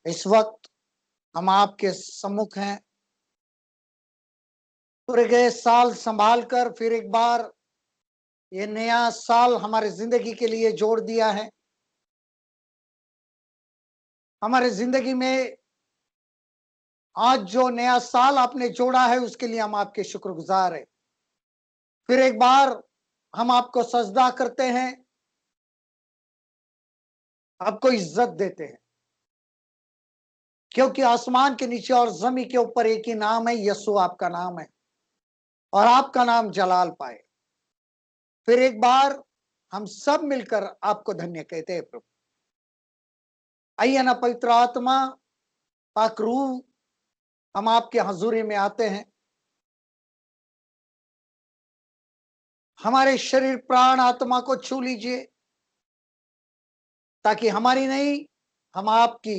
इस वक्त हम आपके सम्मुख हैं, पूरे गए साल संभाल कर फिर एक बार ये नया साल हमारे जिंदगी के लिए जोड़ दिया है। हमारे जिंदगी में आज जो नया साल आपने जोड़ा है उसके लिए हम आपके शुक्रगुजार हैं। फिर एक बार हम आपको सजदा करते हैं, आपको इज्जत देते हैं, क्योंकि आसमान के नीचे और जमीन के ऊपर एक ही नाम है, यीशु आपका नाम है और आपका नाम जलाल पाए। फिर एक बार हम सब मिलकर आपको धन्य कहते हैं प्रभु। आइए ना पवित्र आत्मा, पाक रूह, हम आपके हजूरी में आते हैं। हमारे शरीर प्राण आत्मा को छू लीजिए, ताकि हमारी नहीं, हम आपकी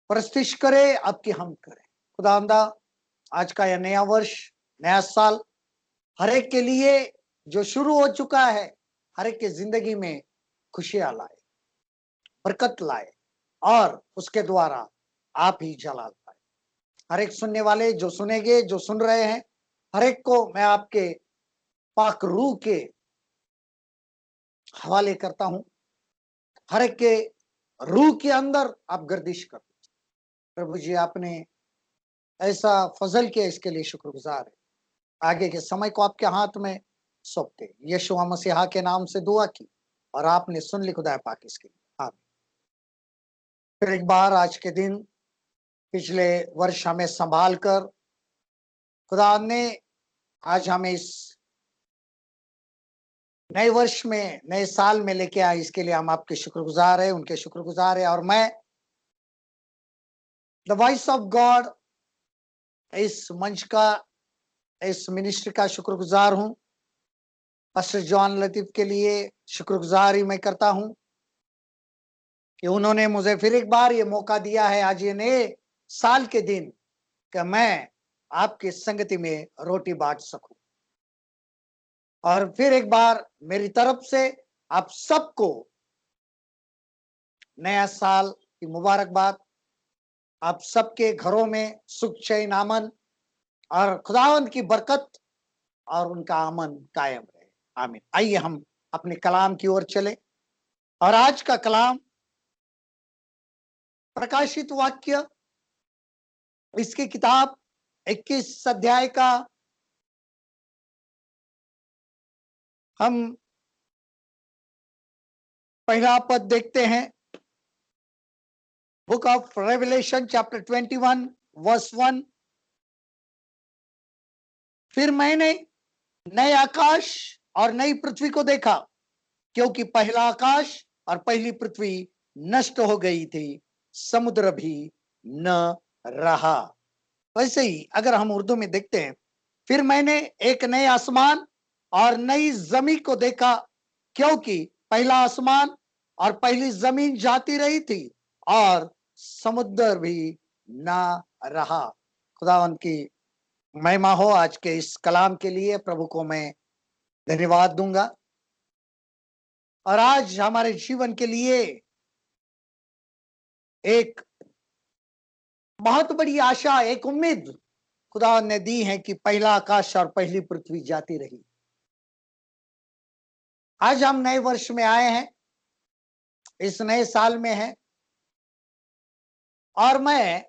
प्रस्तिश करें, आपकी हम करें। खुदावंदा, आज का यह नया वर्ष, नया साल हर एक के लिए जो शुरू हो चुका है, हर एक की जिंदगी में खुशियां लाए, बरकत लाए और उसके द्वारा आप ही जलाल पाए। हर एक सुनने वाले जो सुनेंगे, जो सुन रहे हैं, हर एक को मैं आपके पाक रूह के हवाले करता हूं। हर एक के रूह के अंदर आप गर्दिश कर दीजिए। प्रभु जी, आपने ऐसा फजल किया, इसके लिए शुक्रगुजार है। आगे के समय को आपके हाथ में सौंपते यीशु मसीहा के नाम से दुआ की और आपने सुन ली खुदा पाक इसके लिए। आमीन। फिर एक बार आज के दिन पिछले वर्ष हमें संभाल कर खुदा ने आज हमें इस नए वर्ष में, नए साल में लेके आए, इसके लिए हम आपके शुक्रगुजार है, उनके शुक्रगुजार है। और मैं द वॉइस ऑफ गॉड इस मंच का, इस मिनिस्ट्री का शुक्रगुजार हूं। पास्टर जॉन लतीफ के लिए शुक्रगुजार ही मैं करता हूं कि उन्होंने मुझे फिर एक बार ये मौका दिया है, आज ये नए साल के दिन, कि मैं आपकी संगति में रोटी बांट सकूं। और फिर एक बार मेरी तरफ से आप सबको नया साल की मुबारकबाद। आप सबके घरों में सुख, चैन, अमन और खुदावंद की बरकत और उनका अमन कायम रहे। आमीन। आइए हम अपने कलाम की ओर चले और आज का कलाम प्रकाशित वाक्य, इसकी किताब 21 अध्याय का हम पहला पद देखते हैं। Book of revelation chapter 21 verse 1। फिर मैंने नए आकाश और नई पृथ्वी को देखा, क्योंकि पहला आकाश और पहली पृथ्वी नष्ट हो गई थी, समुद्र भी न रहा। वैसे ही अगर हम उर्दू में देखते हैं, फिर मैंने एक नए आसमान और नई जमीन को देखा, क्योंकि पहला आसमान और पहली जमीन जाती रही थी और समुद्र भी ना रहा। खुदावंत की महिमा हो। आज के इस कलाम के लिए प्रभु को मैं धन्यवाद दूंगा। और आज हमारे जीवन के लिए एक बहुत बड़ी आशा, एक उम्मीद खुदा ने दी है कि पहला आकाश और पहली पृथ्वी जाती रही। आज हम नए वर्ष में आए हैं, इस नए साल में है। और मैं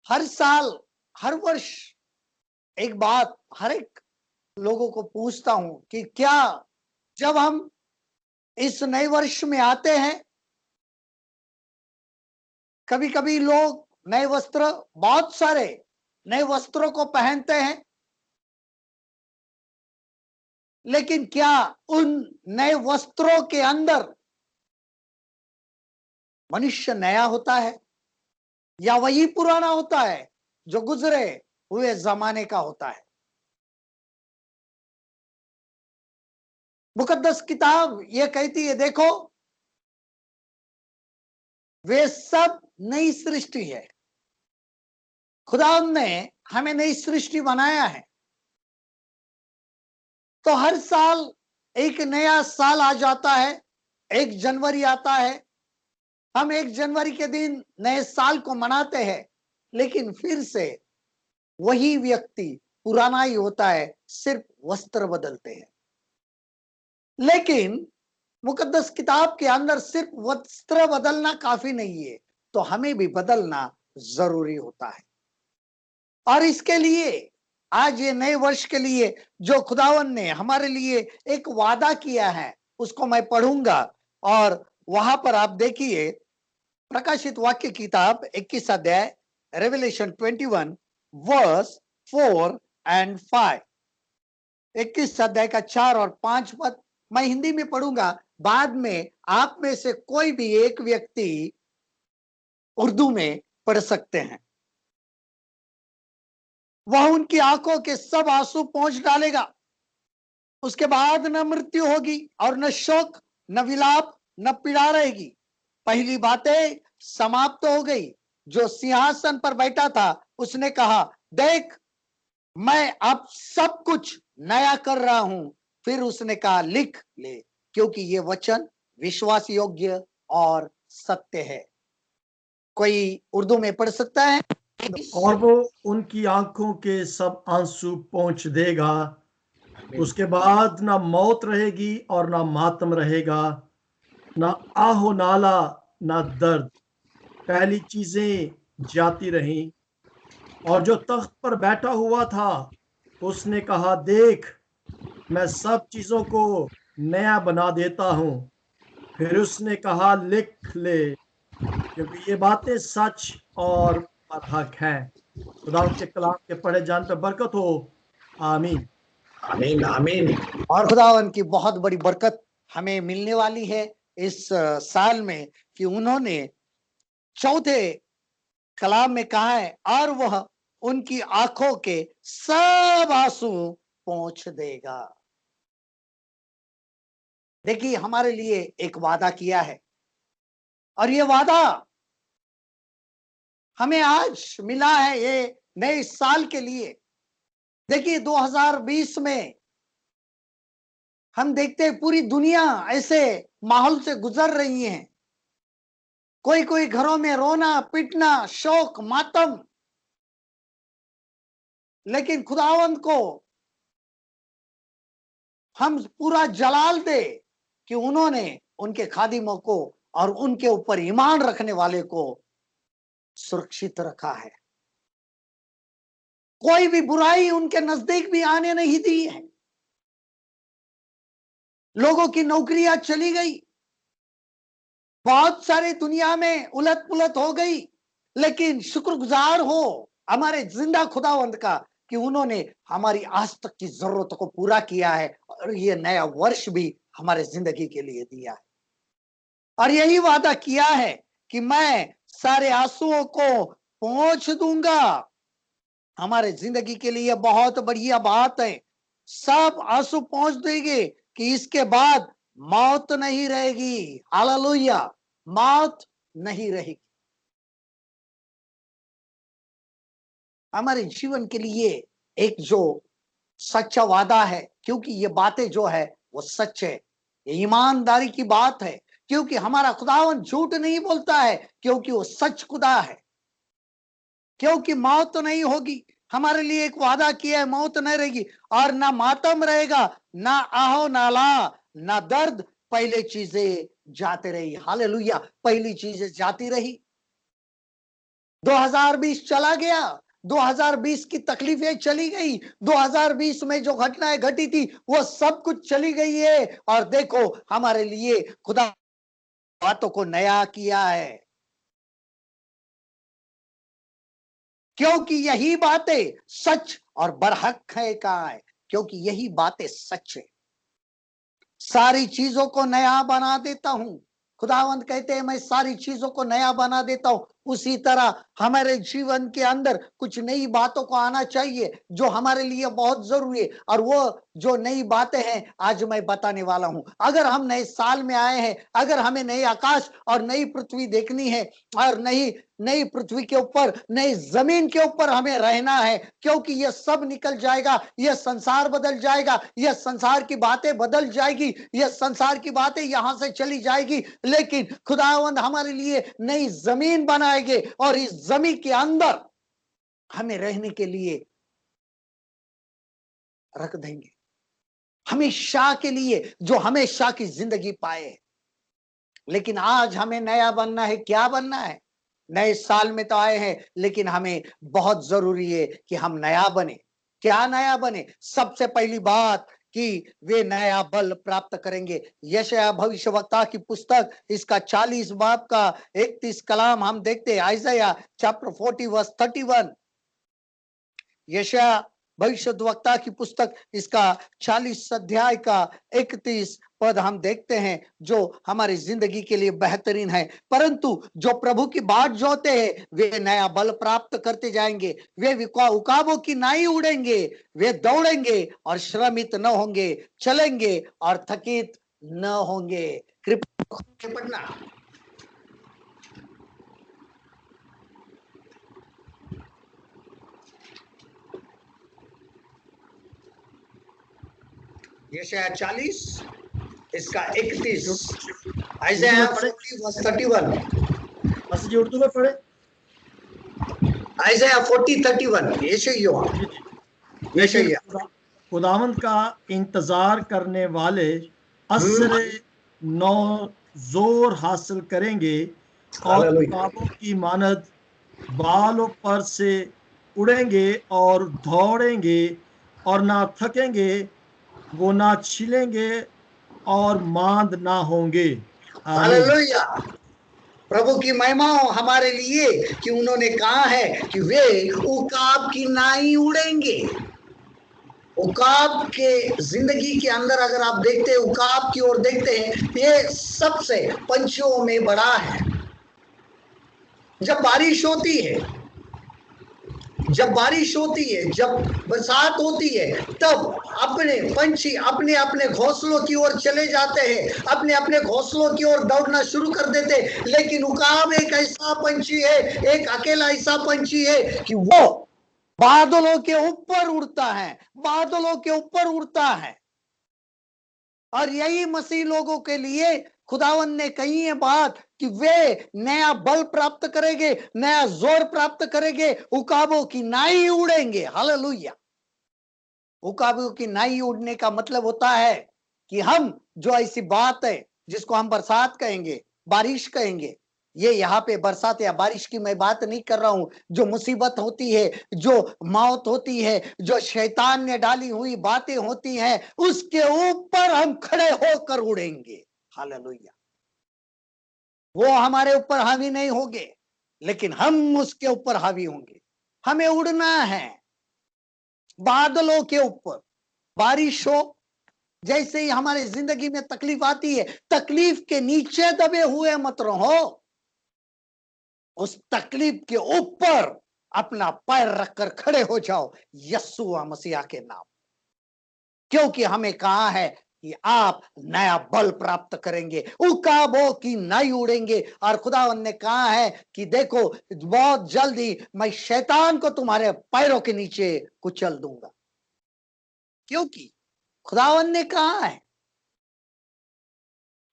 हर साल, हर वर्ष एक बात हर एक लोगों को पूछता हूं कि क्या जब हम इस नए वर्ष में आते हैं, कभी कभी लोग नए वस्त्र, बहुत सारे नए वस्त्रों को पहनते हैं, लेकिन क्या उन नए वस्त्रों के अंदर मनुष्य नया होता है या वही पुराना होता है जो गुजरे हुए जमाने का होता है? मुकद्दस किताब ये कहती है, देखो वे सब नई सृष्टि है। खुदा ने हमें नई सृष्टि बनाया है। तो हर साल एक नया साल आ जाता है, 1 जनवरी आता है, हम 1 जनवरी के दिन नए साल को मनाते हैं, लेकिन फिर से वही व्यक्ति पुराना ही होता है, सिर्फ वस्त्र बदलते हैं। लेकिन मुकद्दस किताब के अंदर सिर्फ वस्त्र बदलना काफी नहीं है, तो हमें भी बदलना जरूरी होता है। और इसके लिए आज ये नए वर्ष के लिए जो खुदावन ने हमारे लिए एक वादा किया है, उसको मैं पढ़ूंगा। और वहां पर आप देखिए, प्रकाशित वाक्य किताब 21 अध्याय, रेवलेशन 21 वर्स 4 एंड 5। 21 अध्याय का 4 और 5 पद मैं हिंदी में पढ़ूंगा, बाद में आप में से कोई भी एक व्यक्ति उर्दू में पढ़ सकते हैं। वह उनकी आंखों के सब आंसू पोंछ डालेगा, उसके बाद न मृत्यु होगी और न शोक, न विलाप, न पीड़ा रहेगी। पहली बातें समाप्त हो गई। जो सिंहासन पर बैठा था उसने कहा, देख, मैं अब सब कुछ नया कर रहा हूं। फिर उसने कहा, लिख ले, क्योंकि ये वचन विश्वास योग्य और सत्य है। कोई उर्दू में पढ़ सकता है? और वो उनकी आंखों के सब आंसू पोंछ देगा, उसके बाद ना मौत रहेगी और ना मातम रहेगा, ना आहो नाला, ना दर्द। पहली चीजें जाती रहीं। और जो तख्त पर बैठा हुआ था उसने कहा, देख, मैं सब चीजों को नया बना देता हूं। फिर उसने कहा, लिख ले, क्योंकि ये बातें सच और बरहक हैं। खुदा के कलाम के पढ़े जान पे बरकत हो। आमीन, आमीन, आमीन। और खुदावन की बहुत बड़ी बरकत हमें मिलने वाली है इस साल में, कि उन्होंने चौथे कलाम में कहा है, और वह उनकी आंखों के सब आंसू पोंछ देगा। देखिए, हमारे लिए एक वादा किया है, और ये वादा हमें आज मिला है, ये नए साल के लिए। देखिए, 2020 में हम देखते हैं पूरी दुनिया ऐसे माहौल से गुजर रही है। कोई कोई घरों में रोना पीटना, शोक मातम। लेकिन खुदावंत को हम पूरा जलाल दे कि उन्होंने उनके खादिमों को और उनके ऊपर ईमान रखने वाले को सुरक्षित रखा है। कोई भी बुराई उनके नजदीक भी आने नहीं दी है। लोगों की नौकरियां चली गई, बहुत सारे दुनिया में उलट पुलट हो गई, लेकिन शुक्रगुजार हो हमारे जिंदा खुदावंत का कि उन्होंने हमारी आज तक की जरूरतों को पूरा किया है, और ये नया वर्ष भी हमारे जिंदगी के लिए दिया है। और यही वादा किया है कि मैं सारे आंसुओं को पोंछ दूंगा। हमारे जिंदगी के लिए बहुत बढ़िया बात है। सब आंसू पोंछ देंगे कि इसके बाद मौत नहीं रहेगी। हालेलुया, मौत नहीं रहेगी। हमारे जीवन के लिए एक जो सच्चा वादा है, क्योंकि ये बातें जो है वो सच है, ये ईमानदारी की बात है, क्योंकि हमारा खुदावन झूठ नहीं बोलता है, क्योंकि वो सच खुदा है। क्योंकि मौत तो नहीं होगी, हमारे लिए एक वादा किया है, मौत नहीं रहेगी और ना मातम रहेगा, ना आहो नाला, ना दर्द। पहले चीजें जाते रही। हालेलुया, पहली चीजें जाती रही। 2020 चला गया, 2020 की तकलीफें चली गई, 2020 में जो घटनाएं घटी थी वो सब कुछ चली गई है। और देखो, हमारे लिए खुदा बातों को नया किया है, क्योंकि यही बातें सच और बरहक है। कहा है, क्योंकि यही बातें सच है। सारी चीजों को नया बना देता हूं। खुदावंत कहते हैं, मैं सारी चीजों को नया बना देता हूं। उसी तरह हमारे जीवन के अंदर कुछ नई बातों को आना चाहिए जो हमारे लिए बहुत जरूरी है। और वो जो नई बातें हैं आज मैं बताने वाला हूं। अगर हम नए साल में आए हैं, अगर हमें नए आकाश और नई पृथ्वी देखनी है और नई नई पृथ्वी के ऊपर, नई जमीन के ऊपर हमें रहना है, क्योंकि यह सब निकल जाएगा, यह संसार बदल जाएगा, यह संसार की बातें बदल जाएगी, यह संसार की बातें यहां से चली जाएगी, लेकिन खुदावंद हमारे लिए नई जमीन बनाएंगे और इस जमीन के अंदर हमें रहने के लिए रख देंगे, हमेशा के लिए, जो हमेशा की जिंदगी पाए। लेकिन आज हमें नया बनना है। क्या बनना है? नए साल में तो आए हैं, लेकिन हमें बहुत जरूरी है कि हम नया बने। क्या नया बने? सबसे पहली बात कि वे नया बल प्राप्त करेंगे। यशायाह भविष्यवक्ता की पुस्तक इसका 40 बाब का 31 कलाम हम देखते हैं। Isaiah chapter 40 verse 31। यशायाह भविष्यद्वक्ता की पुस्तक इसका 40 अध्याय का 31 पद हम देखते हैं, जो हमारी जिंदगी के लिए बेहतरीन है। परंतु जो प्रभु की बाट जोते हैं वे नया बल प्राप्त करते जाएंगे। वे उकाबों की नाई उड़ेंगे, वे दौड़ेंगे और श्रमित न होंगे, चलेंगे और थकित न होंगे। कृपया पढ़ना। यशायाह 40 इसका 31, आइज़ाया 40 वर्स 31। बस जी उर्दू में पढ़े। आइज़ाया 40 31। यशायाह खुदावंद का इंतजार करने वाले असरे नौ जोर हासिल करेंगे और उकाबों की मानद बालों पर से उड़ेंगे और दौड़ेंगे और ना थकेंगे, वो ना छिलेंगे और मांद ना होंगे। हालेलुया। प्रभु की महिमा हो हमारे लिए कि उन्होंने कहा है कि वे उकाब की नाई उड़ेंगे। उकाब के जिंदगी के अंदर अगर आप देखते हैं, उकाब की ओर देखते हैं, ये सबसे पंछियों में बड़ा है। जब बारिश होती है, जब बारिश होती है, जब बरसात होती है, तब अपने पंछी अपने अपने घोंसलों की ओर चले जाते हैं, अपने अपने घोंसलों की ओर दौड़ना शुरू कर देते हैं। लेकिन उकाब एक ऐसा पंछी है, एक अकेला ऐसा पंछी है कि वो बादलों के ऊपर उड़ता है, बादलों के ऊपर उड़ता है। और यही मसीह लोगों के लिए खुदावन ने कही है बात कि वे नया बल प्राप्त करेंगे, नया जोर प्राप्त करेंगे, उकाबों की नाई उड़ेंगे। हालेलुया। उकाबों की नाई उड़ने का मतलब होता है कि हम जो ऐसी बात है जिसको हम बरसात कहेंगे, बारिश कहेंगे, ये यहाँ पे बरसात या बारिश की मैं बात नहीं कर रहा हूं। जो मुसीबत होती है, जो मौत होती है, जो शैतान ने डाली हुई बातें होती हैं, उसके ऊपर हम खड़े होकर उड़ेंगे। हालेलुया। वो हमारे ऊपर हावी नहीं होंगे, लेकिन हम उसके ऊपर हावी होंगे। हमें उड़ना है बादलों के ऊपर। बारिश हो, जैसे ही हमारे जिंदगी में तकलीफ आती है, तकलीफ के नीचे दबे हुए मत रहो, उस तकलीफ के ऊपर अपना पैर रखकर खड़े हो जाओ यीशु मसीह के नाम। क्योंकि हमें कहा है कि आप नया बल प्राप्त करेंगे, उकाबों की नाई उड़ेंगे। और खुदावन ने कहा है कि देखो बहुत जल्दी मैं शैतान को तुम्हारे पैरों के नीचे कुचल दूंगा। क्योंकि खुदावन ने कहा है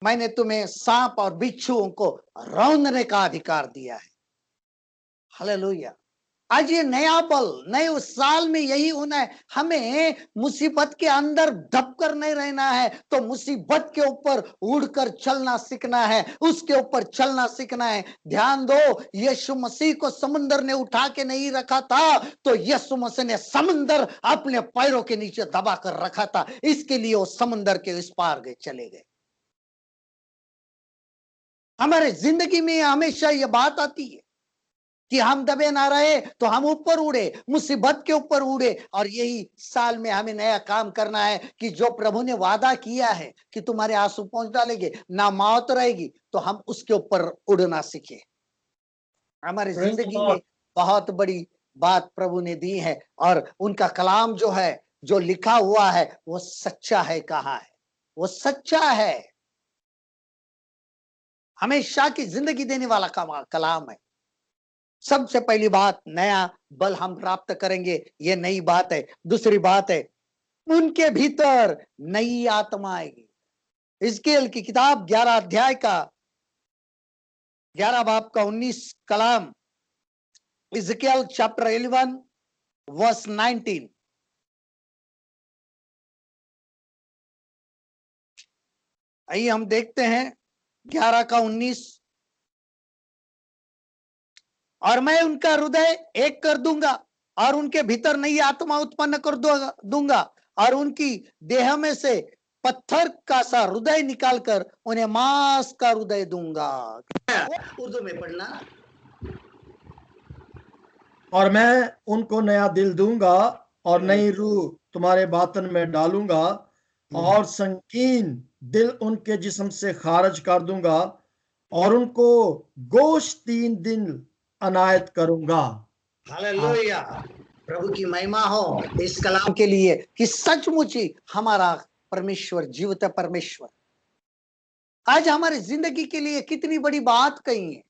मैंने तुम्हें सांप और बिच्छुओं को रौंदने का अधिकार दिया है। हालेलुया। आज ये नया बल, नए उस साल में यही होना है। हमें मुसीबत के अंदर दबकर नहीं रहना है, तो मुसीबत के ऊपर उड़कर चलना सीखना है, उसके ऊपर चलना सीखना है। ध्यान दो, यीशु मसीह को समुंदर ने उठा के नहीं रखा था, तो यीशु मसीह ने समुंदर अपने पैरों के नीचे दबा कर रखा था। इसके लिए वो समुंदर के इस पार गए, चले गए। हमारे जिंदगी में हमेशा ये बात आती है कि हम दबे ना रहे, तो हम ऊपर उड़े, मुसीबत के ऊपर उड़े। और यही साल में हमें नया काम करना है कि जो प्रभु ने वादा किया है कि तुम्हारे आंसू पहुंच डालेंगे, ना मौत रहेगी, तो हम उसके ऊपर उड़ना सीखे। हमारी Praise the जिंदगी Lord. में बहुत बड़ी बात प्रभु ने दी है, और उनका कलाम जो है, जो लिखा हुआ है, वो सच्चा है। कहा है वो सच्चा है, हमेशा की जिंदगी देने वाला कलाम है। सबसे पहली बात, नया बल हम प्राप्त करेंगे, ये नई बात है। दूसरी बात है, उनके भीतर नई आत्मा आएगी। हिजकीएल की किताब 11 अध्याय का 11 बाब का 19 कलाम, हिजकीएल चैप्टर 11 वर्स 19। आइए हम देखते हैं 11 का 19। और मैं उनका हृदय एक कर दूंगा और उनके भीतर नई आत्मा उत्पन्न कर दूंगा, और उनकी देह में से पत्थर का सा हृदय निकालकर उन्हें मांस का हृदय दूंगा। उर्दू में पढ़ना। और मैं उनको नया दिल दूंगा और नई रूह तुम्हारे बातन में डालूंगा, और संकीन दिल उनके जिस्म से खारिज कर दूंगा, और उनको गोश्त 3 दिन अनायत करूंगा। हालेलुया, प्रभु की महिमा हो इस कलाम के लिए कि सचमुच ही हमारा परमेश्वर जीवित परमेश्वर आज हमारी जिंदगी के लिए कितनी बड़ी बात कही है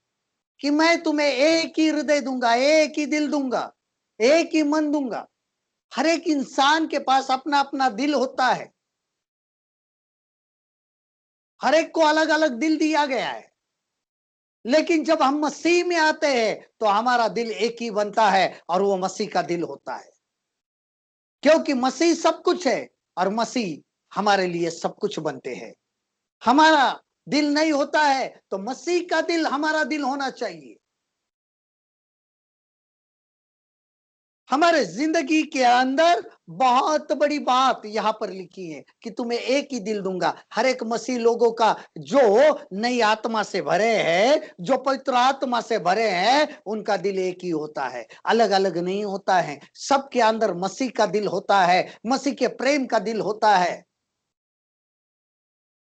कि मैं तुम्हें एक ही हृदय दूंगा, एक ही दिल दूंगा, एक ही मन दूंगा। हर एक इंसान के पास अपना अपना दिल होता है, हर एक को अलग अलग दिल दिया गया है। लेकिन जब हम मसीह में आते हैं तो हमारा दिल एक ही बनता है, और वो मसीह का दिल होता है। क्योंकि मसीह सब कुछ है और मसीह हमारे लिए सब कुछ बनते हैं। हमारा दिल नहीं होता है तो मसीह का दिल हमारा दिल होना चाहिए। हमारे जिंदगी के अंदर बहुत बड़ी बात यहां पर लिखी है कि तुम्हें एक ही दिल दूंगा। हर एक मसीह लोगों का जो नई आत्मा से भरे हैं, जो पवित्र आत्मा से भरे हैं, उनका दिल एक ही होता है, अलग अलग नहीं होता है। सबके अंदर मसीह का दिल होता है, मसीह के प्रेम का दिल होता है,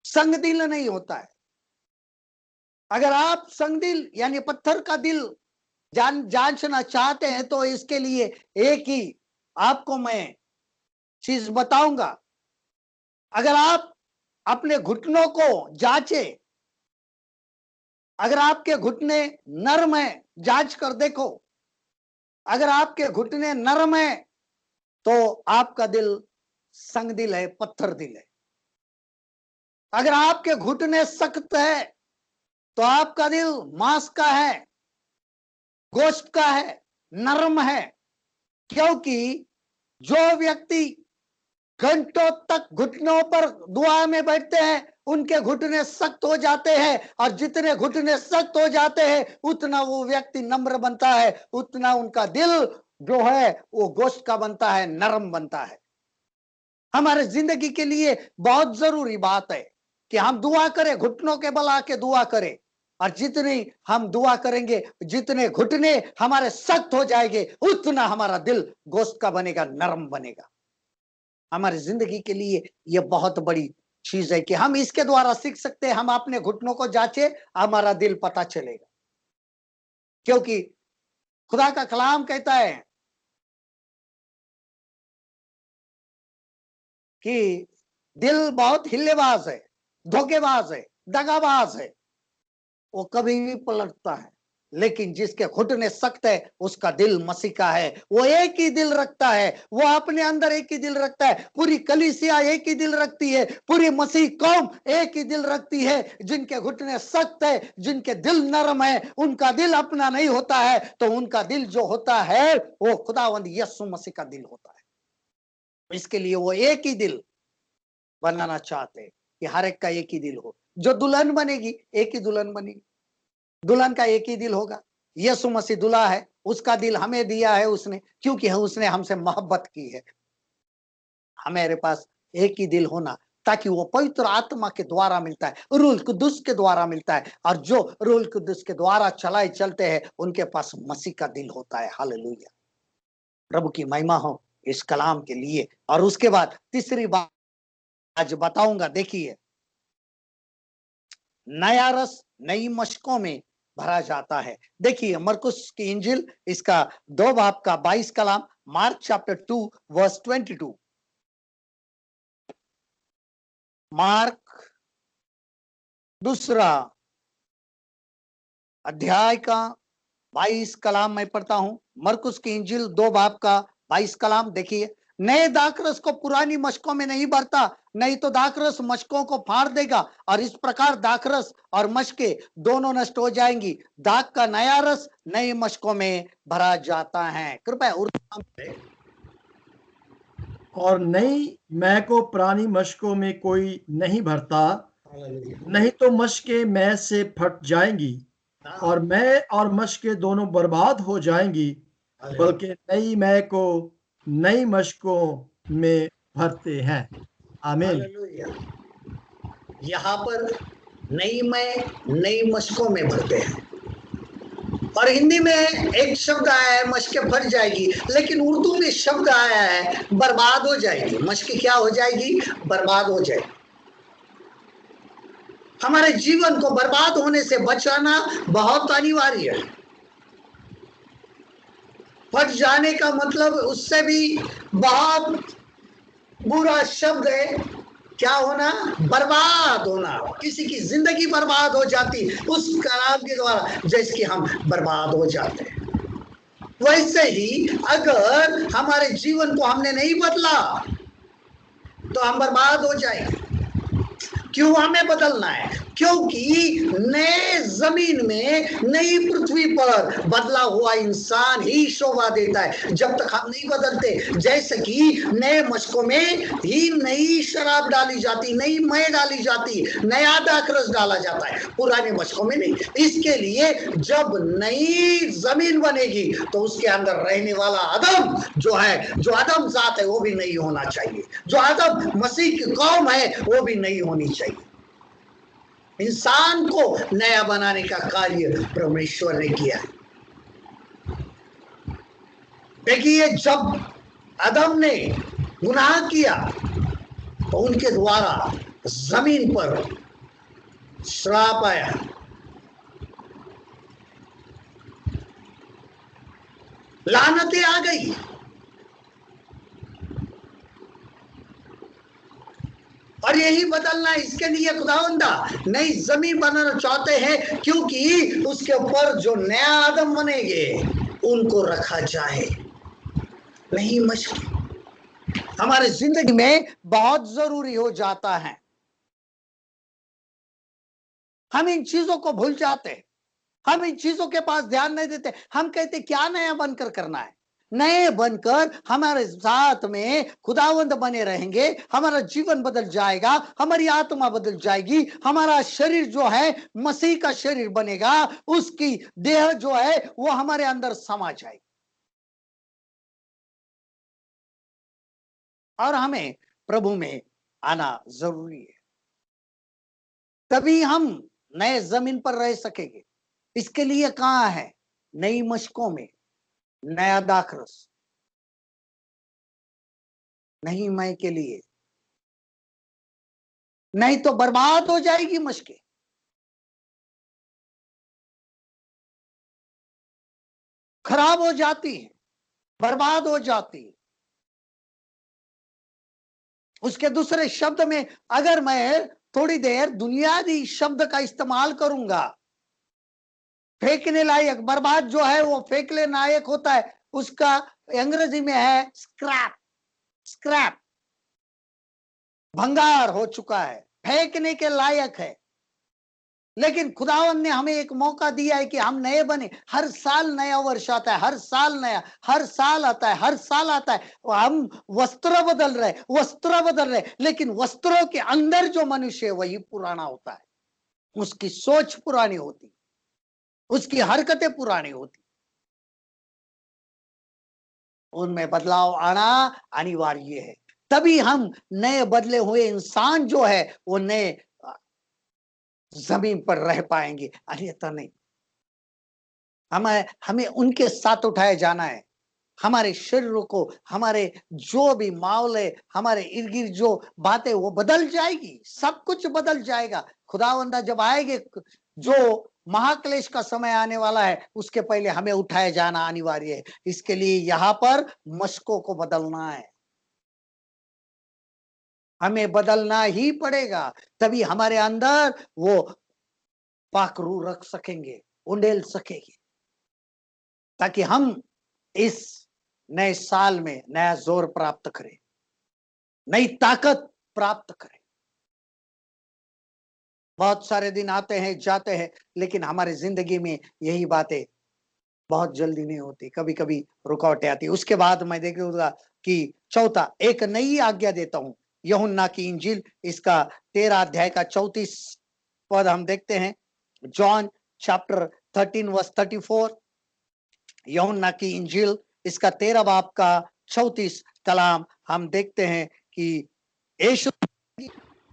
संग दिल नहीं होता है। अगर आप संग दिल यानी पत्थर का दिल जांचना चाहते हैं तो इसके लिए एक ही आपको मैं चीज बताऊंगा। अगर आप अपने घुटनों को जांचे, अगर आपके घुटने नरम है, जांच कर देखो। अगर आपके घुटने नरम है तो आपका दिल संग दिल है, पत्थर दिल है। अगर आपके घुटने सख्त है तो आपका दिल मांस का है, गोश्त का है, नरम है। क्योंकि जो व्यक्ति घंटों तक घुटनों पर दुआ में बैठते हैं उनके घुटने सख्त हो जाते हैं, और जितने घुटने सख्त हो जाते हैं उतना वो व्यक्ति नम्र बनता है, उतना उनका दिल जो है वो गोश्त का बनता है, नरम बनता है। हमारे जिंदगी के लिए बहुत जरूरी बात है कि हम दुआ करें, घुटनों के बल आके दुआ करें, और जितनी हम दुआ करेंगे, जितने घुटने हमारे सख्त हो जाएंगे, उतना हमारा दिल गोश्त का बनेगा, नरम बनेगा। हमारी जिंदगी के लिए यह बहुत बड़ी चीज है कि हम इसके द्वारा सीख सकते हैं। हम अपने घुटनों को जांचे, हमारा दिल पता चलेगा। क्योंकि खुदा का कलाम कहता है कि दिल बहुत हिल्लेबाज है, धोखेबाज है, दगाबाज है, वो कभी भी पलटता है। लेकिन जिसके घुटने सख्त है उसका दिल मसीह का है, वो एक ही दिल रखता है, वो अपने अंदर एक ही दिल रखता है। पूरी कलीसिया एक ही दिल रखती है, पूरी मसीह कौम एक ही दिल रखती है। जिनके घुटने सख्त है, जिनके दिल नरम है, उनका दिल अपना नहीं होता है, तो उनका दिल जो होता है वो खुदावंद यीशु मसीह का दिल होता है। इसके लिए वो एक ही दिल बनाना चाहते हैं कि हर एक का एक ही दिल हो। जो दुल्हन बनेगी एक ही दुल्हन बनेगी, दुल्हन का एक ही दिल होगा। यीशु मसीह दूल्हा है, उसका दिल हमें दिया है उसने, क्योंकि उसने हमसे मोहब्बत की है। हमारे पास एक ही दिल होना, ताकि वो पवित्र आत्मा के द्वारा मिलता है, रूह कुदुस के द्वारा मिलता है, और जो रूह कुदुस के द्वारा चलाए चलते हैं उनके पास मसीह का दिल होता है। हालेलुया, प्रभु की महिमा हो इस कलाम के लिए। और उसके बाद तीसरी बात आज बताऊंगा। देखिए, नया रस नई मशकों में भरा जाता है। देखिए मरकुस की इंजिल इसका 2 बाब का 22 कलाम, मार्क चैप्टर 2 वर्स 22। मार्क दूसरा अध्याय का 22 कलाम मैं पढ़ता हूं। मरकुस की इंजिल 2 बाब का 22 कलाम। देखिए, नए दाखरस को पुरानी मशकों में नहीं भरता, नहीं तो दाखरस मशकों को फाड़ देगा और इस प्रकार दाखरस और मशके दोनों नष्ट हो जाएंगी। दाख का नया रस नई मशकों में भरा जाता है। कृपया उर्दू में। और नई मै को पुरानी मशकों में कोई नहीं भरता, नहीं तो मशकें मै से फट जाएंगी और मै और मशकें दोनों बर्बाद हो जाएंगी, बल्कि नई मै को नई मशकों में भरते हैं। आमीन। हालेलुया। यहाँ पर नई में नई मशकों में भरते हैं, और हिंदी में एक शब्द आया है मशके भर जाएगी, लेकिन उर्दू में शब्द आया है बर्बाद हो जाएगी। मशके क्या हो जाएगी? बर्बाद हो जाएगी। हमारे जीवन को बर्बाद होने से बचाना बहुत अनिवार्य है। फट जाने का मतलब उससे भी बहुत बुरा शब्द है। क्या होना? बर्बाद होना। किसी की जिंदगी बर्बाद हो जाती उस कलाम के द्वारा, जैसे कि हम बर्बाद हो जाते हैं। वैसे ही अगर हमारे जीवन को हमने नहीं बदला तो हम बर्बाद हो जाएंगे। क्यों हमें बदलना है? क्योंकि नए जमीन में, नई पृथ्वी पर बदला हुआ इंसान ही शोभा देता है। जब तक हम नहीं बदलते, जैसे कि नए मशकों में ही नई शराब डाली जाती, नई मय डाली जाती, नया दाखरस डाला जाता है, पुराने मशकों में नहीं। इसके लिए जब नई जमीन बनेगी तो उसके अंदर रहने वाला आदम जो है, जो आदम जात है, वो भी नहीं होना चाहिए। जो आदम मसीह की कौम है वो भी नहीं होनी चाहिए। इंसान को नया बनाने का कार्य परमेश्वर ने किया है। देखिए, जब आदम ने गुनाह किया तो उनके द्वारा जमीन पर श्राप आया। लानतें आ गई। और यही बदलना, इसके लिए खुदावंदा नई जमीन बनाना चाहते हैं, क्योंकि उसके ऊपर जो नया आदम बनेंगे उनको रखा जाए। नहीं, मशक हमारे जिंदगी में बहुत जरूरी हो जाता है। हम इन चीजों को भूल जाते हैं, हम इन चीजों के पास ध्यान नहीं देते। हम कहते क्या नया बनकर करना है? नए बनकर हमारे साथ में खुदावंद बने रहेंगे, हमारा जीवन बदल जाएगा, हमारी आत्मा बदल जाएगी, हमारा शरीर जो है मसीह का शरीर बनेगा, उसकी देह जो है वो हमारे अंदर समा जाएगी। और हमें प्रभु में आना जरूरी है, तभी हम नए जमीन पर रह सकेंगे। इसके लिए कहाँ है? नई मशकों में नया दाखरस, नहीं मैं के लिए, नहीं तो बर्बाद हो जाएगी मशके। खराब हो जाती है, बर्बाद हो जाती है। उसके दूसरे शब्द में अगर मैं थोड़ी देर दुनियावी शब्द का इस्तेमाल करूंगा, फेंकने लायक, बर्बाद जो है वो फेंकने लायक होता है, उसका अंग्रेजी में है स्क्रैप। स्क्रैप भंगार हो चुका है, फेंकने के लायक है। लेकिन खुदावन ने हमें एक मौका दिया है कि हम नए बने। हर साल नया वर्ष आता है, हर साल नया, हर साल आता है, हर साल आता है। हम वस्त्र बदल रहे, वस्त्र बदल रहे, लेकिन वस्त्रों के अंदर जो मनुष्य है वही पुराना होता है। उसकी सोच पुरानी होती, उसकी हरकतें पुरानी होती। उनमें बदलाव आना अनिवार्य है, तभी हम नए बदले हुए इंसान जो है वो नए जमीन पर रह पाएंगे, अन्यथा नहीं। हमें उनके साथ उठाया जाना है। हमारे शरीरों को, हमारे जो भी माहौल है, हमारे इर्द गिर्द जो बातें, वो बदल जाएगी, सब कुछ बदल जाएगा। खुदावंदा जब आएंगे जो महाक्लेश का समय आने वाला है उसके पहले हमें उठाए जाना अनिवार्य है। इसके लिए यहाँ पर मशकों को बदलना है, हमें बदलना ही पड़ेगा, तभी हमारे अंदर वो पाखरू रख सकेंगे, उंडेल सकेंगे, ताकि हम इस नए साल में नया जोर प्राप्त करें, नई ताकत प्राप्त करें। बहुत सारे दिन आते हैं जाते हैं, लेकिन हमारी जिंदगी में यही बातें बहुत जल्दी नहीं होती, कभी कभी रुकावटें आती। उसके बाद मैं देखूंगा कि चौथा, एक नई आज्ञा देता हूं। यूहन्ना की इंजील इसका 13 अध्याय का 34 पद हम देखते हैं। John chapter 13 verse 34। यूहन्ना की इंजील इसका 13 बाब का 34 कलाम हम देखते हैं कि यीशु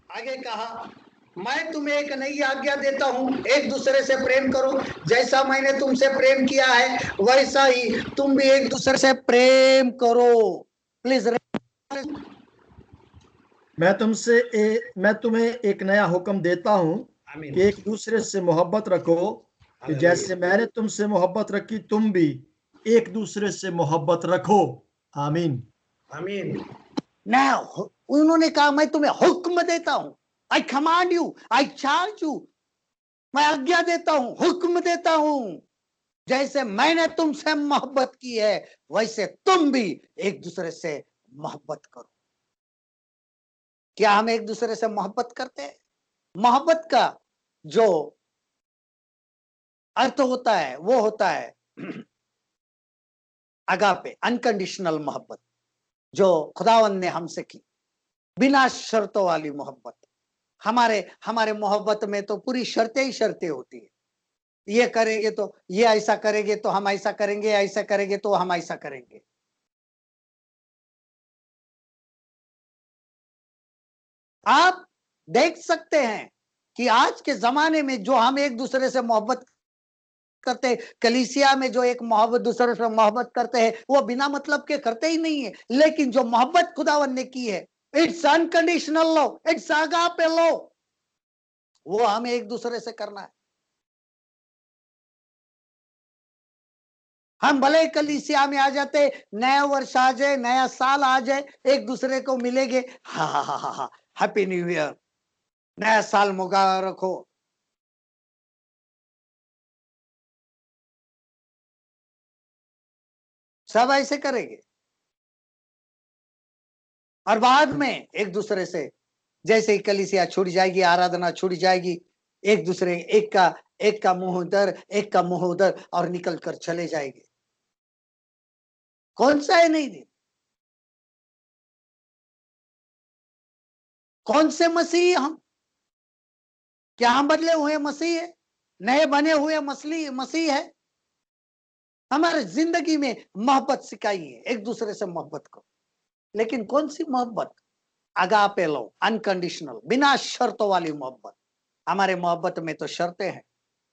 आगे कहा, मैं तुम्हें एक नई आज्ञा देता हूं, एक दूसरे से प्रेम करो। जैसा मैंने तुमसे प्रेम किया है वैसा ही तुम भी एक दूसरे से प्रेम करो। प्लीज मैं तुम्हें एक नया हुक्म देता हूं कि एक दूसरे से मोहब्बत रखो, कि जैसे मैंने तुमसे मोहब्बत रखी तुम भी एक दूसरे से मोहब्बत रखो। आमीन आमीन। ना उन्होंने कहा मैं तुम्हें हुक्म देता हूं, आई command you, I charge you, मैं आज्ञा देता हूं, हुक्म देता हूं, जैसे मैंने तुमसे मोहब्बत की है वैसे तुम भी एक दूसरे से मोहब्बत करो। क्या हम एक दूसरे से मोहब्बत करते हैं? मोहब्बत का जो अर्थ होता है वो होता है अगापे, अनकंडीशनल मोहब्बत, जो खुदावन ने हमसे की, बिना शर्तों वाली मोहब्बत। हमारे मोहब्बत में तो पूरी शर्तें ही शर्तें होती है। ये करेंगे तो ये ऐसा करेंगे तो हम ऐसा करेंगे, ऐसा करेंगे तो हम ऐसा करेंगे। आप देख सकते हैं कि आज के जमाने में जो हम एक दूसरे से मोहब्बत करते हैं, कलीसिया में जो एक मोहब्बत दूसरे से मोहब्बत करते हैं, वो बिना मतलब के करते ही नहीं है। लेकिन जो मोहब्बत खुदावन ने की है, it's unconditional love, it's agape love, वो हमें एक दूसरे से करना है। हम भले कलीसिया में आ जाते, नया वर्ष आ जाए, नया साल आ जाए, एक दूसरे को मिलेंगे, हा हा हा हा, हैप्पी न्यू ईयर, नया साल मुबारक हो। सब ऐसे करेंगे और बाद में एक दूसरे से जैसे ही कलीसिया छूट जाएगी, आराधना छूट जाएगी, एक दूसरे एक का मुंह उधर, एक का मुंह उधर, और निकल कर चले जाएंगे। कौन सा है नहीं दिन? कौन से मसीह हम? क्या हम बदले हुए मसीह है? नए बने हुए मसीह है? हमारे जिंदगी में मोहब्बत सिखाई है, एक दूसरे से मोहब्बत करो। लेकिन कौन सी मोहब्बत? अगापे लव, अनकंडीशनल, बिना शर्तों वाली मोहब्बत। हमारे मोहब्बत में तो शर्तें हैं।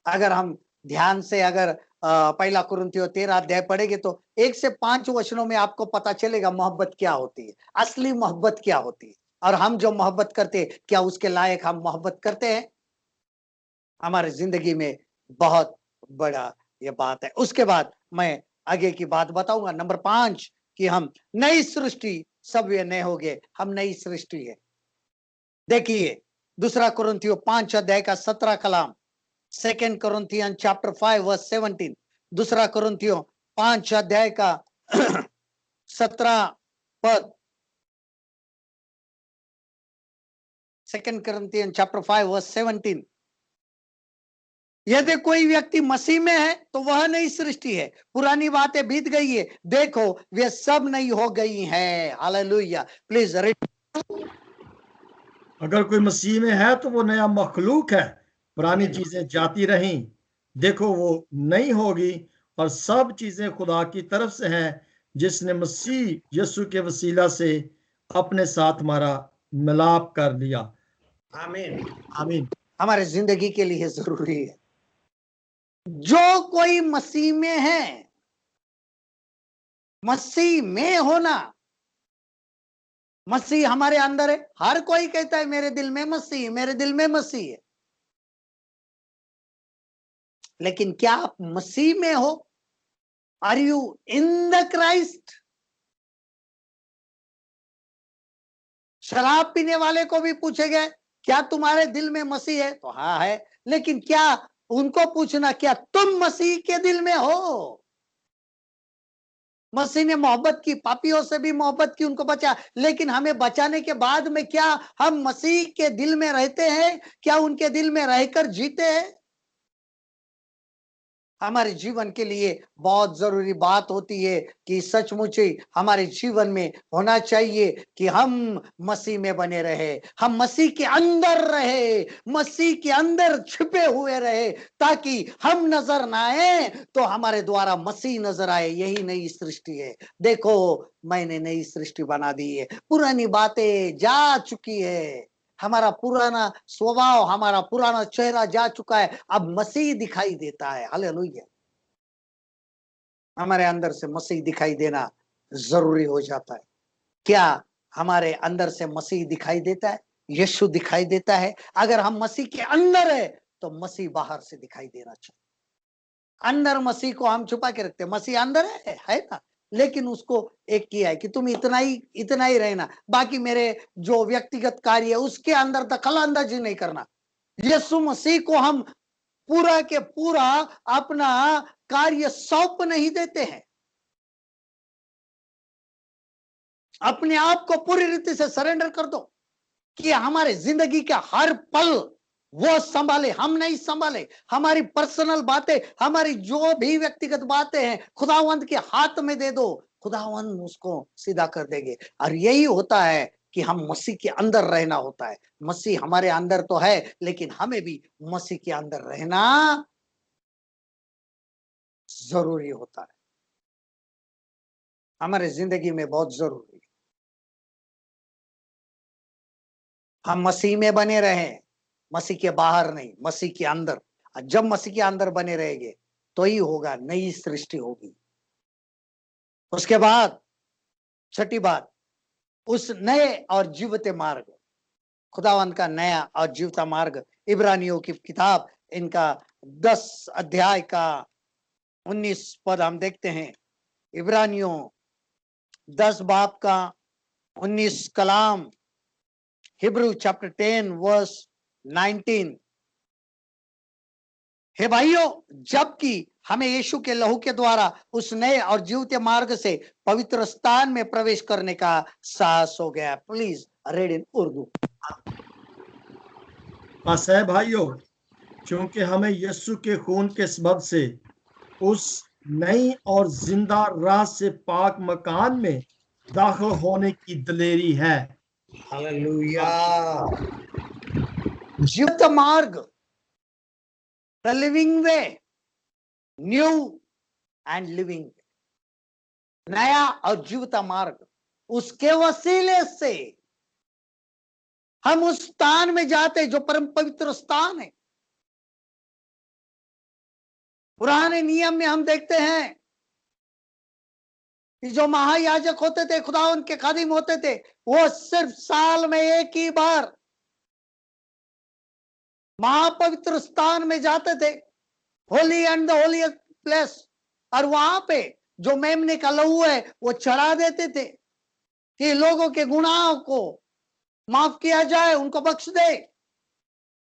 अगर हम ध्यान से अगर पहला कुरिन्थियों 13 अध्याय पढ़ेंगे तो 1 से 5 वचनों में आपको पता चलेगा मोहब्बत क्या होती है, असली मोहब्बत क्या होती है। और हम जो मोहब्बत करते हैं, क्या उसके लायक हम मोहब्बत करते हैं? हमारी जिंदगी में बहुत बड़ा ये बात है। उसके बाद मैं आगे की बात बताऊंगा। नंबर 5 कि हम नई सृष्टि, सब ये नए हो गए, हम नई सृष्टि है। देखिए दूसरा कुरिन्थियों 5 अध्याय का 17 कलाम, 2 Corinthians chapter 5 verse 17, दूसरा कुरिन्थियों 5 अध्याय का 17 पद, 2 Corinthians chapter 5 verse 17। यदि कोई व्यक्ति मसीह में है तो वह नई सृष्टि है, पुरानी बातें बीत गई है, देखो वे सब नई हो गई हैं। हालेलुया। Please read. अगर कोई मसीह में है तो वो नया मखलूक है, पुरानी चीजें जाती रहीं, देखो वो नई होगी, और सब चीजें खुदा की तरफ से हैं, जिसने मसीह यीशु के वसीला से अपने साथ हमारा मिलाप कर लिया। आमीन आमीन। हमारे जिंदगी के लिए जरूरी है जो कोई मसीह में है, मसीह में होना। मसीह हमारे अंदर है। हर कोई कहता है मेरे दिल में मसीह, मेरे दिल में मसीह है। लेकिन क्या आप मसीह में हो? Are you in the Christ? शराब पीने वाले को भी पूछे गए, क्या तुम्हारे दिल में मसीह है? तो हाँ है। लेकिन क्या उनको पूछना, क्या तुम मसीह के दिल में हो? मसीह ने मोहब्बत की, पापियों से भी मोहब्बत की, उनको बचा। लेकिन हमें बचाने के बाद में क्या हम मसीह के दिल में रहते हैं? क्या उनके दिल में रहकर जीते हैं? हमारे जीवन के लिए बहुत जरूरी बात होती है कि सचमुच ही हमारे जीवन में होना चाहिए कि हम मसीह में बने रहे, हम मसीह के अंदर रहे, मसीह के अंदर छिपे हुए रहे, ताकि हम नजर ना आए तो हमारे द्वारा मसीह नजर आए। यही नई सृष्टि है। देखो, मैंने नई सृष्टि बना दी है, पुरानी बातें जा चुकी है, हमारा पुराना स्वभाव, हमारा पुराना चेहरा जा चुका है, अब मसीह दिखाई देता है। हालेलुया। हमारे अंदर से मसीह दिखाई देना जरूरी हो जाता है। क्या हमारे अंदर से मसीह दिखाई देता है? यीशु दिखाई देता है। अगर हम मसीह के अंदर है तो मसीह बाहर से दिखाई देना चाहिए। अंदर मसीह को हम छुपा के रखते हैं, मसीह अंदर है ना, लेकिन उसको एक किया है कि तुम इतना ही रहना, बाकी मेरे जो व्यक्तिगत कार्य है उसके अंदर दखल अंदाजी नहीं करना। यीशु मसीह को हम पूरा के पूरा अपना कार्य सौंप नहीं देते हैं, अपने आप को पूरी रीति से सरेंडर कर दो कि हमारे जिंदगी का हर पल वो संभाले, हम नहीं संभाले। हमारी पर्सनल बातें, हमारी जो भी व्यक्तिगत बातें हैं, खुदावंद के हाथ में दे दो, खुदावंद उसको सीधा कर देंगे। और यही होता है कि हम मसीह के अंदर रहना होता है। मसीह हमारे अंदर तो है, लेकिन हमें भी मसीह के अंदर रहना जरूरी होता है, हमारे जिंदगी में बहुत जरूरी है। हम मसीह में बने रहें, मसीह के बाहर नहीं, मसीह के अंदर। जब मसीह के अंदर बने रहेंगे तो ही होगा, नई सृष्टि होगी। उसके बाद छठी बात, उस नए और जीवते मार्ग, खुदावंत का नया और जीवता मार्ग। इब्रानियों की किताब, इनका 10 अध्याय का 19 पद हम देखते हैं। इब्रानियों 10 बाब का 19 कलाम, हिब्रू चैप्टर 10 वर्स 19। हे भाइयों, जबकि हमें यीशु के लहू के द्वारा उस नए और जीवते मार्ग से पवित्र स्थान में प्रवेश करने का साहस हो गया। Please read in Urdu. बस है भाइयों, क्योंकि हमें यीशु के खून के सबब से उस नई और जिंदा राह से पाक मकान में दाखिल होने की दिलेरी है। हालेलुया। जीवत मार्ग, the living way, new and living, नया और जीवता मार्ग, उसके वसीले से हम उस स्थान में जाते जो परम पवित्र स्थान है। पुराने नियम में हम देखते हैं कि जो महायाजक होते थे, खुदा उनके खादिम होते थे, वो सिर्फ साल में एक ही बार महापवित्र स्थान में जाते थे, Holi and the holy place, और वहां पे जो मेमने का लहू है वो चढ़ा देते थे कि लोगों के गुनाहों को माफ किया जाए, उनको बख्श दे।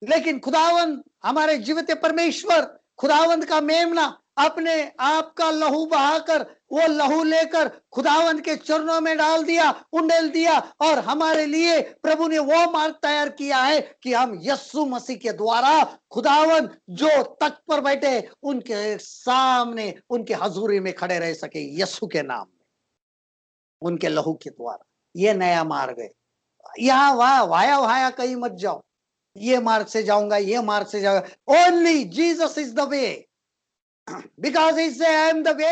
लेकिन खुदावंद, हमारे जीवित परमेश्वर, खुदावंद का मेमना अपने आप का लहू बहाकर, वो लहू लेकर खुदावंद के चरणों में डाल दिया, उंडेल दिया, और हमारे लिए प्रभु ने वो मार्ग तैयार किया है कि हम यीशु मसीह के द्वारा खुदावंद जो तख्त पर बैठे उनके सामने, उनके हजूरी में खड़े रह सके, यीशु के नाम में, उनके लहू के द्वारा। ये नया मार्ग है। यहाँ वहां वाया वाया कहीं मत जाओ, ये मार्ग से जाऊंगा, ये मार्ग से जाऊंगा। Only Jesus is the way, because he said I am the way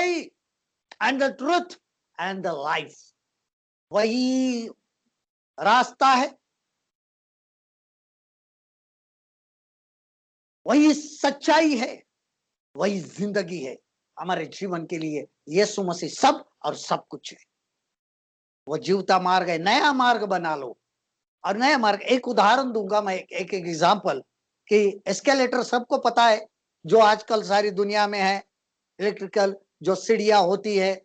and the truth and the life. वही रास्ता है, वही सच्चाई है, वही जिंदगी है। हमारे जीवन के लिए यीशु मसीह सब और सब कुछ है। वो जीवता मार्ग है, नया मार्ग बना लो। और नया मार्ग, एक उदाहरण दूंगा मैं, एक एग्जांपल, कि एस्केलेटर सबको पता है, जो आजकल सारी दुनिया में है, इलेक्ट्रिकल जो सीढ़ियां होती है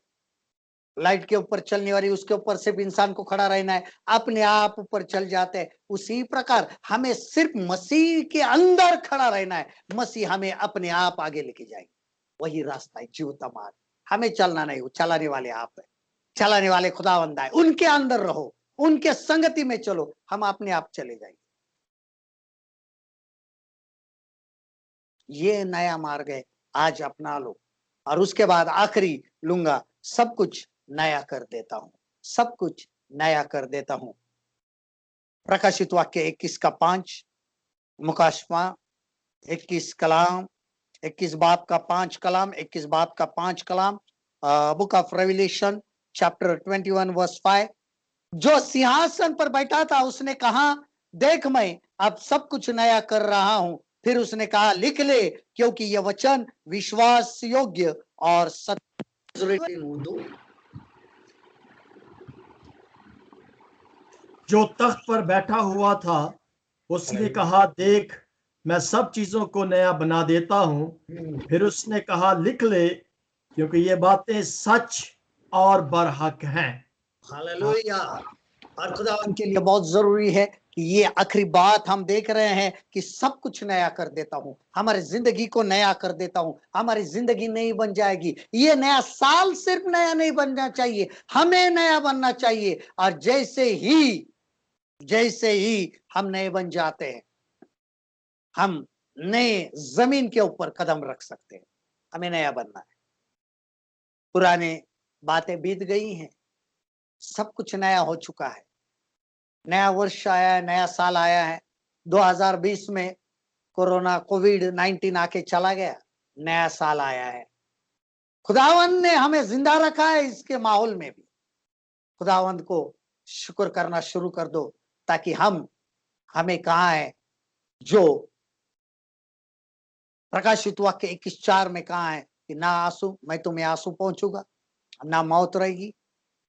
लाइट के ऊपर चलने वाली, उसके ऊपर सिर्फ इंसान को खड़ा रहना है, अपने आप ऊपर चल जाते हैं। उसी प्रकार हमें सिर्फ मसीह के अंदर खड़ा रहना है, मसीह हमें अपने आप आगे लेके जाएंगे। वही रास्ता है, जीवता मार्ग। हमें चलना नहीं, वो चलाने वाले आप है, चलाने वाले खुदावंद है। उनके अंदर रहो, उनके संगति में चलो, हम अपने आप चले जाएंगे। ये नया मार्ग है, आज अपना लो। और उसके बाद आखिरी लूंगा, सब कुछ नया कर देता हूं, सब कुछ नया कर देता हूं। प्रकाशित वाक्य 21 का 5, मुकाशमा 21 कलाम, 21 बाब का 5 कलाम, 21 बाब का 5 कलाम, book of revelation chapter 21 verse 5। जो सिंहासन पर बैठा था उसने कहा, देख मैं अब सब कुछ नया कर रहा हूं। फिर उसने कहा, लिख ले, क्योंकि यह वचन विश्वास योग्य और सत्य। जो तख्त पर बैठा हुआ था उसने कहा, देख मैं सब चीजों को नया बना देता हूं। फिर उसने कहा, लिख ले, क्योंकि ये बातें सच और बरहक हैं। हालेलुया। और खुदावंद के लिए बहुत जरूरी है कि ये आखिरी बात हम देख रहे हैं कि सब कुछ नया कर देता हूं, हमारी जिंदगी को नया कर देता हूं। हमारी जिंदगी नई बन जाएगी। ये नया साल सिर्फ नया नहीं बनना चाहिए, हमें नया बनना चाहिए। और जैसे ही हम नए बन जाते हैं, हम नए जमीन के ऊपर कदम रख सकते हैं। हमें नया बनना है। पुराने बातें बीत गई हैं, सब कुछ नया हो चुका है। नया वर्ष आया है, नया साल आया है। 2020 में कोरोना कोविड-19 आके चला गया, नया साल आया है। खुदावंद ने हमें जिंदा रखा है। इसके माहौल में भी खुदावंद को शुक्र करना शुरू कर दो, ताकि हमें कहा है, जो प्रकाशित वाक्य 21:4 में कहा है कि ना आंसू, मैं तुम्हें आंसू पहुंचूंगा, ना मौत रहेगी,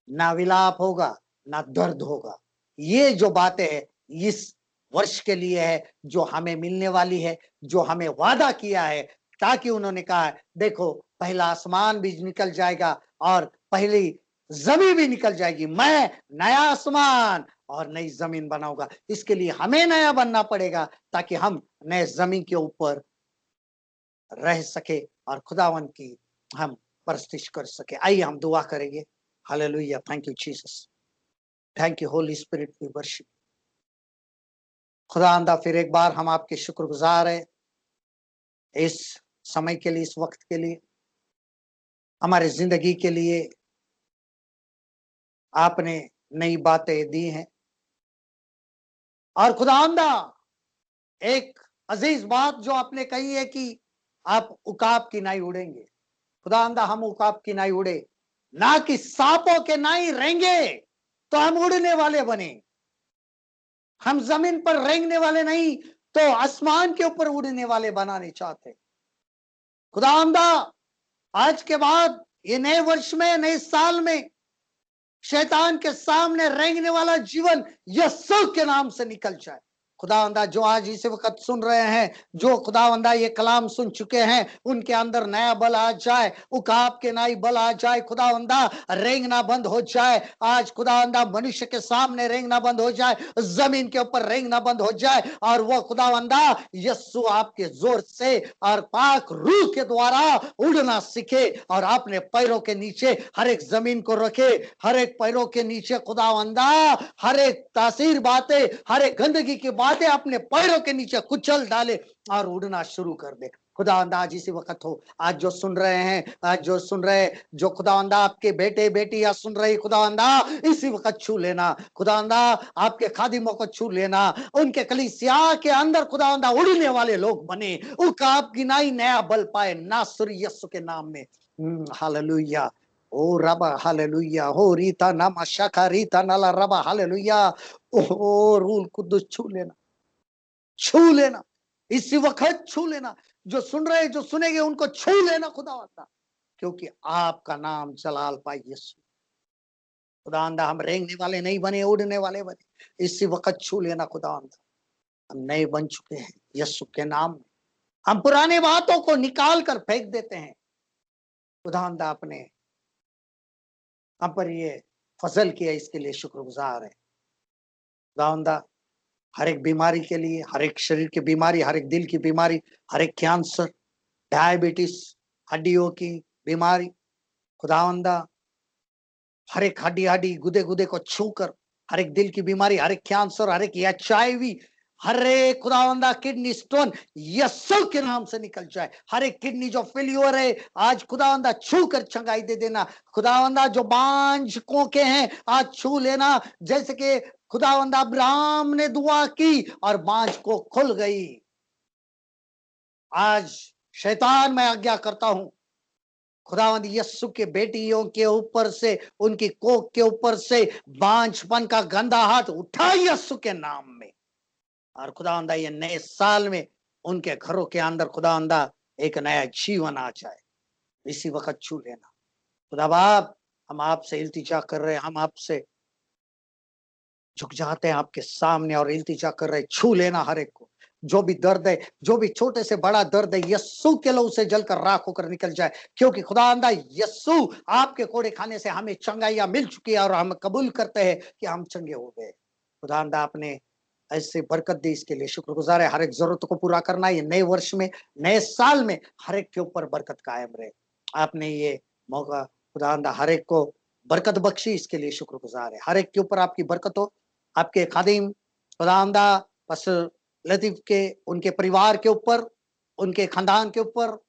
ना विलाप होगा, ना दर्द होगा। ये जो बातें है इस वर्ष के लिए है, जो हमें मिलने वाली है, जो हमें वादा किया है। ताकि उन्होंने कहा है, देखो पहला आसमान भी निकल जाएगा और पहली जमीन भी निकल जाएगी, मैं नया आसमान और नई जमीन बनाऊंगा। इसके लिए हमें नया बनना पड़ेगा, ताकि हम नए जमीन के ऊपर रह सके और खुदावन की हम परस्तिश कर सके। आइए हम दुआ करेंगे। Hallelujah, thank you Jesus, thank you holy spirit, we worship. खुदावंदा, फिर एक बार हम आपके शुक्रगुजार है इस समय के लिए, इस वक्त के लिए, हमारे जिंदगी के लिए। आपने नई बातें दी हैं। और खुदावंदा, एक अजीज बात जो आपने कही है कि आप उकाब की नाई उड़ेंगे। खुदावंदा, हम उकाब की नाई उड़े, ना कि सांपों के नाई रेंगे तो हम उड़ने वाले बने। हम जमीन पर रेंगने वाले नहीं, तो आसमान के ऊपर उड़ने वाले बनाने चाहते। खुदावंदा, आज के बाद ये नए वर्ष में, नए साल में शैतान के सामने रेंगने वाला जीवन यीशु के नाम से निकल जाए। खुदावंदा, जो आज इस वक्त सुन रहे हैं, जो खुदावंदा ये कलाम सुन चुके हैं, उनके अंदर नया बल आ जाए, उकाब के नई बल आ जाए। खुदावंदा, रेंगना बंद हो जाए आज। खुदावंदा, मनुष्य के सामने रेंगना बंद हो जाए, जमीन के ऊपर रेंगना बंद हो जाए। और वो खुदावंदा यीशु आपके जोर से और पाक रूह के द्वारा उड़ना सीखे और अपने पैरों के नीचे हर एक जमीन को रखे, हर एक पैरों के नीचे खुदावंदा हर एक तासीर बातें, हर एक गंदगी की बातें अपने पैरों के नीचे कुचल डाले और उड़ना शुरू कर दे। खुदावंदा, आज इसी वक्त हो, आज जो सुन रहे हैं, आज जो सुन रहे, जो खुदावंदा आपके बेटे बेटियां सुन रही, खुदावंदा इसी वक्त छू लेना। खुदावंदा, आपके खादिमों को छू लेना, उनके कलीसिया के अंदर खुदावंदा उड़ने वाले लोग बने, उकाब की नाई नया बल पाए, नासरी यीशु के नाम में। हालेलुया। ओ रबा, हालेलुया। हो रीता नामा शाखा रीता नाला रबा, हालेलुया। ओ रूल कुदुस, छू लेना, छू लेना, इसी वक्त छू लेना। जो सुन रहे, जो सुनेंगे, उनको छू लेना खुदावंदा, क्योंकि आपका नाम जलाल पाए यीशु। खुदावंदा, हम रेंगने वाले नहीं बने, उड़ने वाले बने। इसी वक्त छू लेना खुदावंदा, हम नए बन चुके हैं यीशु के नाम में। हम पुरानी बातों को निकाल कर फेंक देते हैं। खुदावंदा आपने हम पर ये फजल किया, इसके लिए शुक्रगुजार है। खुदावंदा हर एक बीमारी के लिए, हर एक शरीर की बीमारी, हर एक दिल की बीमारी, हर एक कैंसर, डायबिटीज, हड्डियों की बीमारी, खुदावंदा हर एक हड्डी हड्डी गुदे गुदे को छूकर, हर एक दिल की बीमारी, हर एक कैंसर, हर एक HIV, हर एक खुदावंदा किडनी स्टोन यीशु के नाम से निकल जाए। हर एक किडनी जो फेल्योर है आज खुदावंदा छू कर चंगाई दे देना। खुदावंदा जो बांझकों के हैं आज छू लेना, जैसे कि खुदावंदा अब्राहम ने दुआ की और बांझ को खुल गई। आज शैतान मैं आज्ञा करता हूं, खुदावंद यीशु के बेटियों के ऊपर से, उनकी कोख के ऊपर से बांझपन का गंदा हाथ उठा यीशु के नाम में। और खुदावंदा ये नए साल में उनके घरों के अंदर खुदावंदा एक नया जीवन आ जाए, इसी वक्त छू लेना। खुदा बाप, हम आपसे इल्तिजा कर रहे हैं, हम आपसे झुक जाते हैं आपके सामने और इल्तिजा कर रहे हैं, छू लेना हर एक को। जो भी दर्द है, जो भी छोटे से बड़ा दर्द है, यीशु के लहू से जलकर राख होकर निकल जाए। क्योंकि खुदावंदा यीशु आपके कोड़े खाने से हमें चंगाइयां मिल चुकी है और हम कबूल करते हैं कि हम चंगे हो गए। खुदावंदा आपने ऐसे बरकत दी, इसके लिए शुक्रगुजार है। हर एक जरूरत को पूरा करना, ये नए वर्ष में, नए साल में हर एक के ऊपर बरकत कायम रहे। आपने ये मौका खुदावंदा हर एक को बरकत बख्शी, इसके लिए शुक्रगुजार है। हर एक के ऊपर आपकी बरकत हो। आपके खादिम खुदावंदा पास्टर लतीफ के, उनके परिवार के ऊपर, उनके खानदान के ऊपर,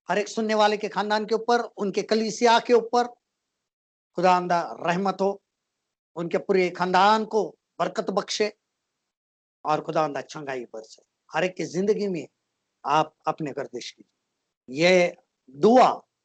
हर एक सुनने वाले के खानदान के ऊपर, उनके कलीसिया के ऊपर खुदावंदा रहमत हो। उनके पूरे खानदान को बरकत बख्शे और खुदावंदा चंगाई बरसे। हर एक की जिंदगी में आप अपने गर्दिश कीजिए। ये दुआ